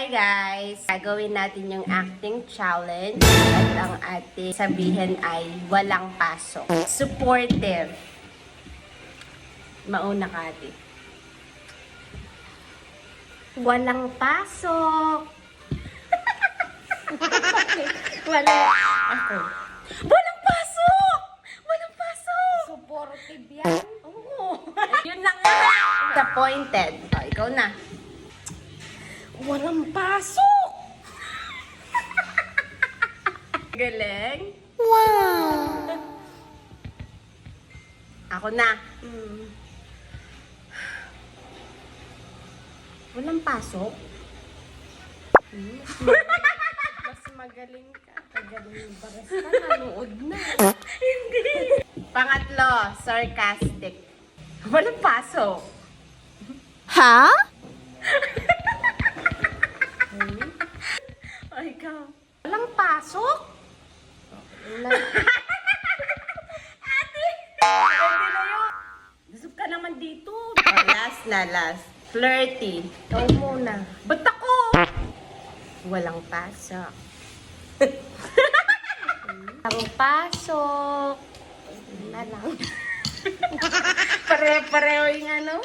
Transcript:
Hi guys! Gagawin natin yung acting challenge at ang ating sabihin ay walang pasok. Supportive. Mauna ka, ate. Walang pasok. Walang ako. Walang pasok! Walang pasok! Supportive yan. Oo. Yun na nga. Disappointed. O, ikaw na. Walang pasok! Galing. Wow! Ako na. Walang pasok? Mas magaling ka. Magaling ba? Basta nanood na. Pangatlo, sarcastic. Walang pasok. Ha? O, ikaw. Walang pasok? Ate! Pwede na yun. Busog ka naman dito. Oh, last na, last. Flirty. Ikaw muna. Ba't ako? Walang pasok. Walang pasok. Na lang. Pare-pareho yung ano.